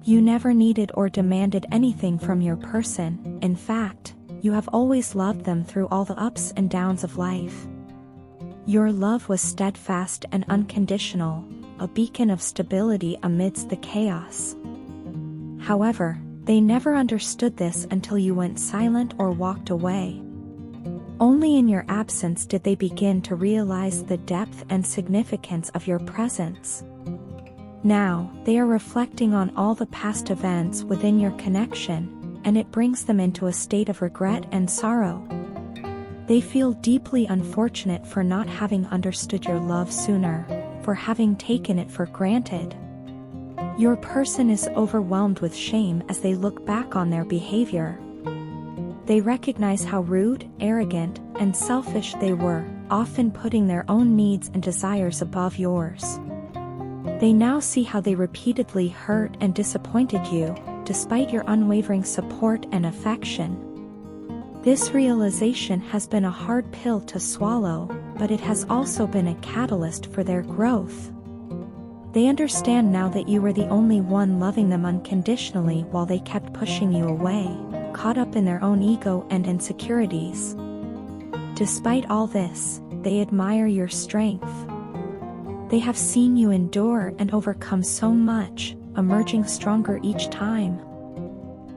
You never needed or demanded anything from your person. In fact, you have always loved them through all the ups and downs of life. Your love was steadfast and unconditional, a beacon of stability amidst the chaos. However, they never understood this until you went silent or walked away. Only in your absence did they begin to realize the depth and significance of your presence. Now, they are reflecting on all the past events within your connection, and it brings them into a state of regret and sorrow. They feel deeply unfortunate for not having understood your love sooner, for having taken it for granted. Your person is overwhelmed with shame as they look back on their behavior. They recognize how rude, arrogant, and selfish they were, often putting their own needs and desires above yours. They now see how they repeatedly hurt and disappointed you, despite your unwavering support and affection. This realization has been a hard pill to swallow, but it has also been a catalyst for their growth. They understand now that you were the only one loving them unconditionally while they kept pushing you away, caught up in their own ego and insecurities. Despite all this, they admire your strength. They have seen you endure and overcome so much, emerging stronger each time.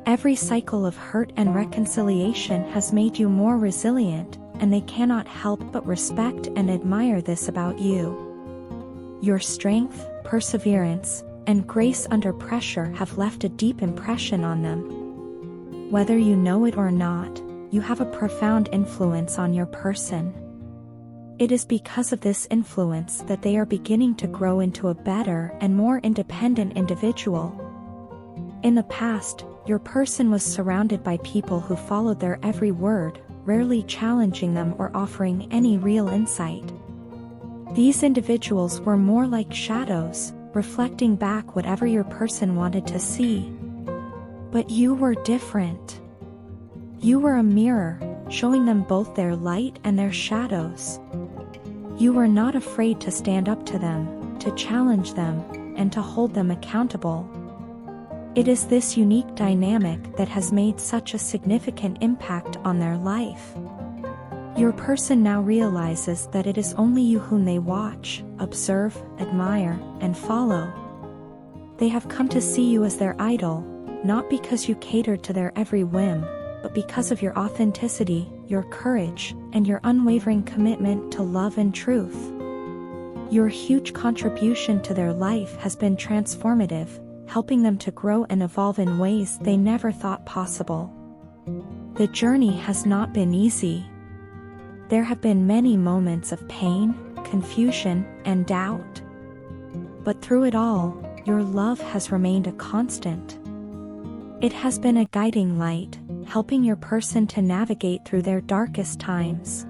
Every cycle of hurt and reconciliation has made you more resilient, and they cannot help but respect and admire this about you. Your strength, perseverance, and grace under pressure have left a deep impression on them. Whether you know it or not, you have a profound influence on your person. It is because of this influence that they are beginning to grow into a better and more independent individual. In the past, your person was surrounded by people who followed their every word, rarely challenging them or offering any real insight. These individuals were more like shadows, reflecting back whatever your person wanted to see. But you were different. You were a mirror, showing them both their light and their shadows. You were not afraid to stand up to them, to challenge them, and to hold them accountable. It is this unique dynamic that has made such a significant impact on their life. Your person now realizes that it is only you whom they watch, observe, admire, and follow. They have come to see you as their idol, not because you catered to their every whim, but because of your authenticity, your courage, and your unwavering commitment to love and truth. Your huge contribution to their life has been transformative, helping them to grow and evolve in ways they never thought possible. The journey has not been easy. There have been many moments of pain, confusion, and doubt. But through it all, your love has remained a constant. It has been a guiding light, helping your person to navigate through their darkest times.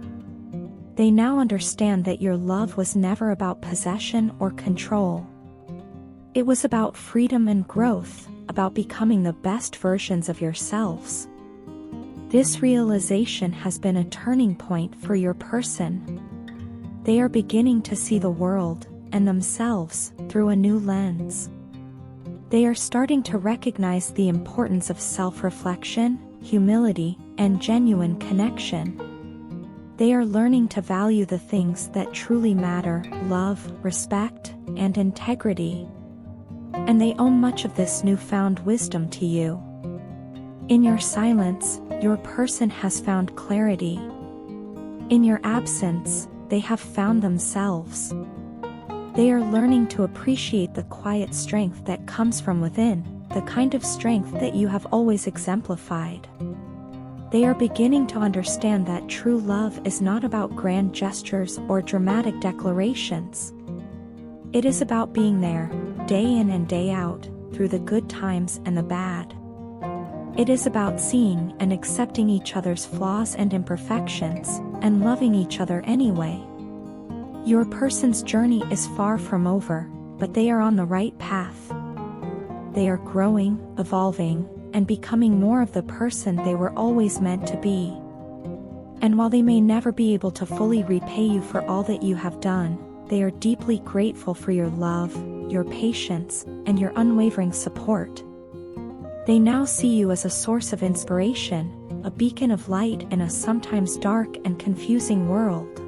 They now understand that your love was never about possession or control. It was about freedom and growth, about becoming the best versions of yourselves. This realization has been a turning point for your person. They are beginning to see the world, and themselves, through a new lens. They are starting to recognize the importance of self-reflection, humility, and genuine connection. They are learning to value the things that truly matter: love, respect, and integrity. And they owe much of this newfound wisdom to you. In your silence, your person has found clarity. In your absence, they have found themselves. They are learning to appreciate the quiet strength that comes from within, the kind of strength that you have always exemplified. They are beginning to understand that true love is not about grand gestures or dramatic declarations. It is about being there, day in and day out, through the good times and the bad. It is about seeing and accepting each other's flaws and imperfections, and loving each other anyway. Your person's journey is far from over, but they are on the right path. They are growing, evolving, and becoming more of the person they were always meant to be. And while they may never be able to fully repay you for all that you have done, they are deeply grateful for your love, your patience, and your unwavering support. They now see you as a source of inspiration, a beacon of light in a sometimes dark and confusing world.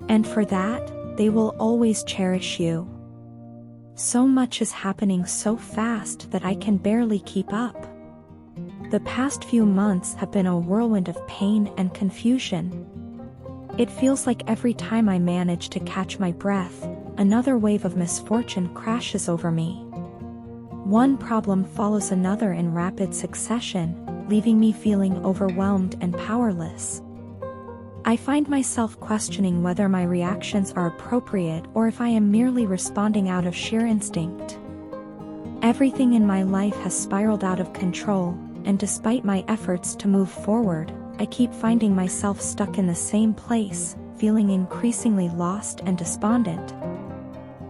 And for that, they will always cherish you. So much is happening so fast that I can barely keep up. The past few months have been a whirlwind of pain and confusion. It feels like every time I manage to catch my breath, another wave of misfortune crashes over me. One problem follows another in rapid succession, leaving me feeling overwhelmed and powerless. I find myself questioning whether my reactions are appropriate or if I am merely responding out of sheer instinct. Everything in my life has spiraled out of control, and despite my efforts to move forward, I keep finding myself stuck in the same place, feeling increasingly lost and despondent.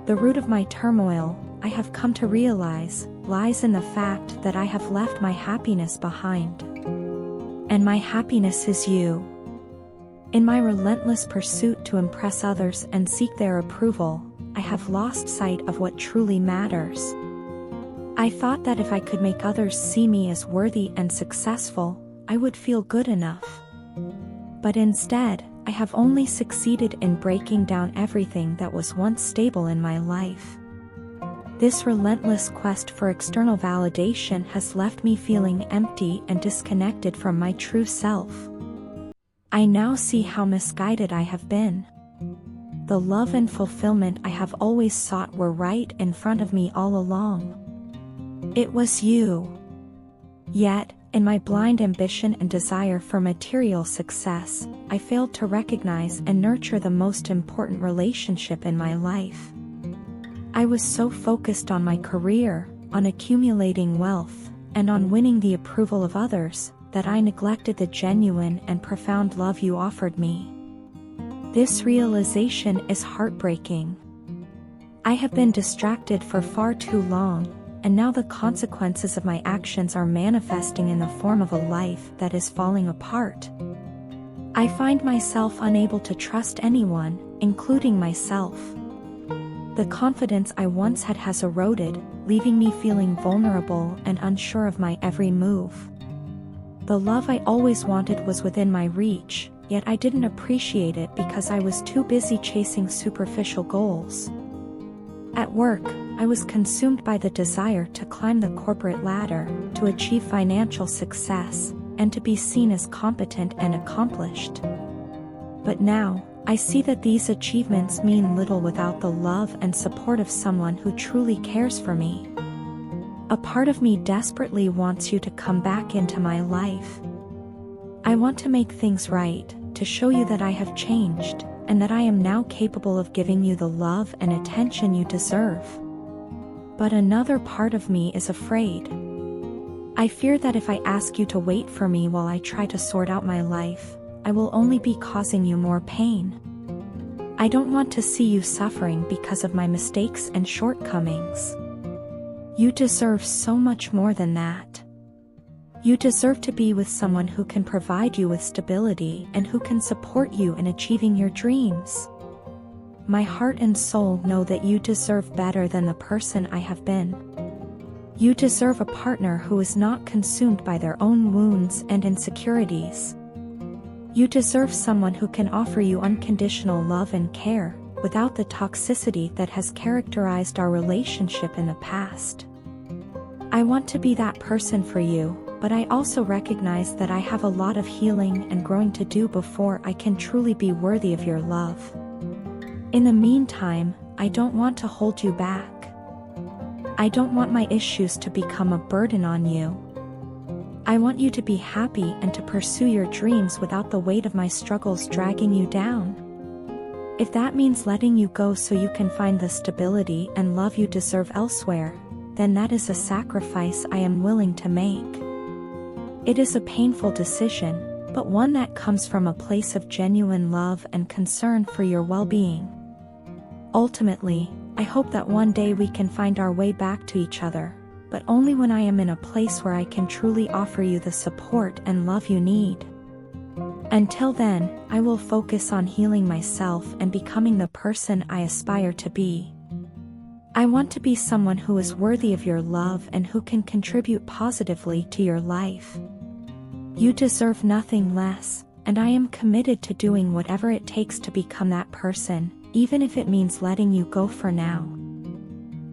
The root of my turmoil, I have come to realize, lies in the fact that I have left my happiness behind. And my happiness is you. In my relentless pursuit to impress others and seek their approval, I have lost sight of what truly matters. I thought that if I could make others see me as worthy and successful, I would feel good enough. But instead, I have only succeeded in breaking down everything that was once stable in my life. This relentless quest for external validation has left me feeling empty and disconnected from my true self. I now see how misguided I have been. The love and fulfillment I have always sought were right in front of me all along. It was you. Yet, in my blind ambition and desire for material success, I failed to recognize and nurture the most important relationship in my life. I was so focused on my career, on accumulating wealth, and on winning the approval of others, that I neglected the genuine and profound love you offered me. This realization is heartbreaking. I have been distracted for far too long, and now the consequences of my actions are manifesting in the form of a life that is falling apart. I find myself unable to trust anyone, including myself. The confidence I once had has eroded, leaving me feeling vulnerable and unsure of my every move. The love I always wanted was within my reach, yet I didn't appreciate it because I was too busy chasing superficial goals. At work, I was consumed by the desire to climb the corporate ladder, to achieve financial success, and to be seen as competent and accomplished. But now, I see that these achievements mean little without the love and support of someone who truly cares for me. A part of me desperately wants you to come back into my life. I want to make things right, to show you that I have changed, and that I am now capable of giving you the love and attention you deserve. But another part of me is afraid. I fear that if I ask you to wait for me while I try to sort out my life, I will only be causing you more pain. I don't want to see you suffering because of my mistakes and shortcomings. You deserve so much more than that. You deserve to be with someone who can provide you with stability and who can support you in achieving your dreams. My heart and soul know that you deserve better than the person I have been. You deserve a partner who is not consumed by their own wounds and insecurities. You deserve someone who can offer you unconditional love and care, without the toxicity that has characterized our relationship in the past. I want to be that person for you, but I also recognize that I have a lot of healing and growing to do before I can truly be worthy of your love. In the meantime, I don't want to hold you back. I don't want my issues to become a burden on you. I want you to be happy and to pursue your dreams without the weight of my struggles dragging you down. If that means letting you go so you can find the stability and love you deserve elsewhere, then that is a sacrifice I am willing to make. It is a painful decision, but one that comes from a place of genuine love and concern for your well-being. Ultimately, I hope that one day we can find our way back to each other, but only when I am in a place where I can truly offer you the support and love you need. Until then, I will focus on healing myself and becoming the person I aspire to be. I want to be someone who is worthy of your love and who can contribute positively to your life. You deserve nothing less, and I am committed to doing whatever it takes to become that person, even if it means letting you go for now.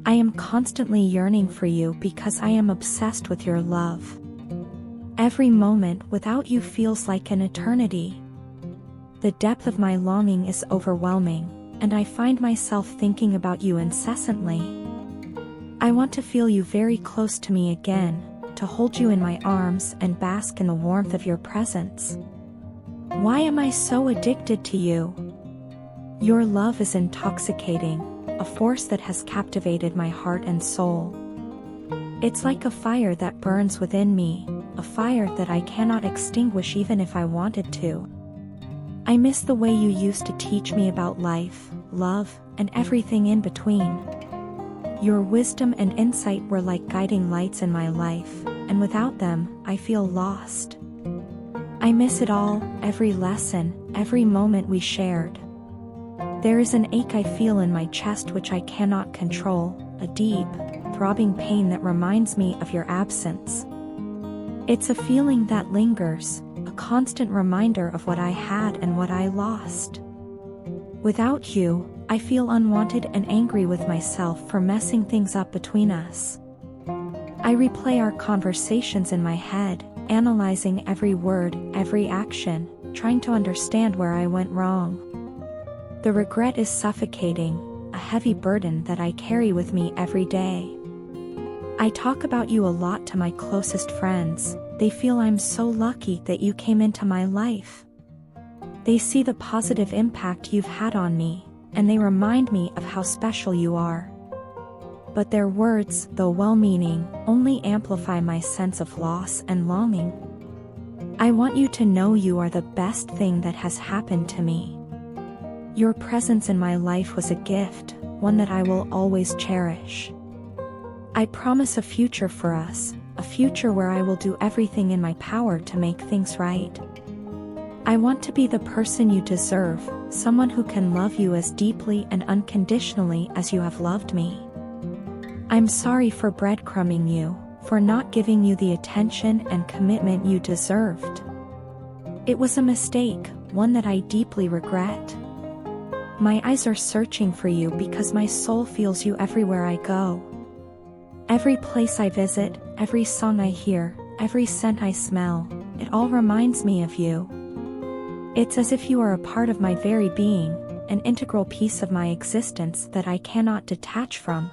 I am constantly yearning for you because I am obsessed with your love. Every moment without you feels like an eternity. The depth of my longing is overwhelming, and I find myself thinking about you incessantly. I want to feel you very close to me again, to hold you in my arms and bask in the warmth of your presence. Why am I so addicted to you? Your love is intoxicating, a force that has captivated my heart and soul. It's like a fire that burns within me, a fire that I cannot extinguish even if I wanted to. I miss the way you used to teach me about life, love, and everything in between. Your wisdom and insight were like guiding lights in my life, and without them, I feel lost. I miss it all, every lesson, every moment we shared. There is an ache I feel in my chest which I cannot control, a deep, throbbing pain that reminds me of your absence. It's a feeling that lingers, a constant reminder of what I had and what I lost. Without you, I feel unwanted and angry with myself for messing things up between us. I replay our conversations in my head, analyzing every word, every action, trying to understand where I went wrong. The regret is suffocating, a heavy burden that I carry with me every day. I talk about you a lot to my closest friends. They feel I'm so lucky that you came into my life. They see the positive impact you've had on me, and they remind me of how special you are. But their words, though well-meaning, only amplify my sense of loss and longing. I want you to know you are the best thing that has happened to me. Your presence in my life was a gift, one that I will always cherish. I promise a future for us, a future where I will do everything in my power to make things right. I want to be the person you deserve, someone who can love you as deeply and unconditionally as you have loved me. I'm sorry for breadcrumbing you, for not giving you the attention and commitment you deserved. It was a mistake, one that I deeply regret. My eyes are searching for you because my soul feels you everywhere I go. Every place I visit, every song I hear, every scent I smell, it all reminds me of you. It's as if you are a part of my very being, an integral piece of my existence that I cannot detach from.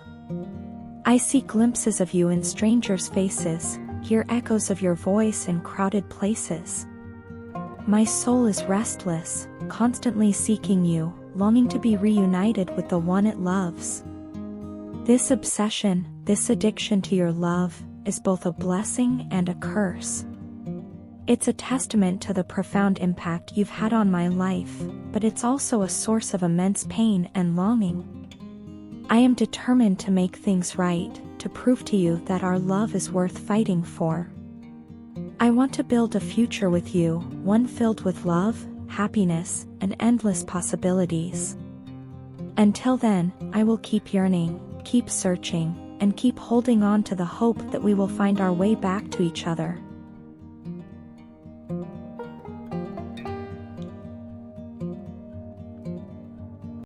I see glimpses of you in strangers' faces, hear echoes of your voice in crowded places. My soul is restless, constantly seeking you, longing to be reunited with the one it loves. This obsession, this addiction to your love, is both a blessing and a curse. It's a testament to the profound impact you've had on my life, but it's also a source of immense pain and longing. I am determined to make things right, to prove to you that our love is worth fighting for. I want to build a future with you, one filled with love, happiness, and endless possibilities. Until then, I will keep yearning, keep searching, and keep holding on to the hope that we will find our way back to each other.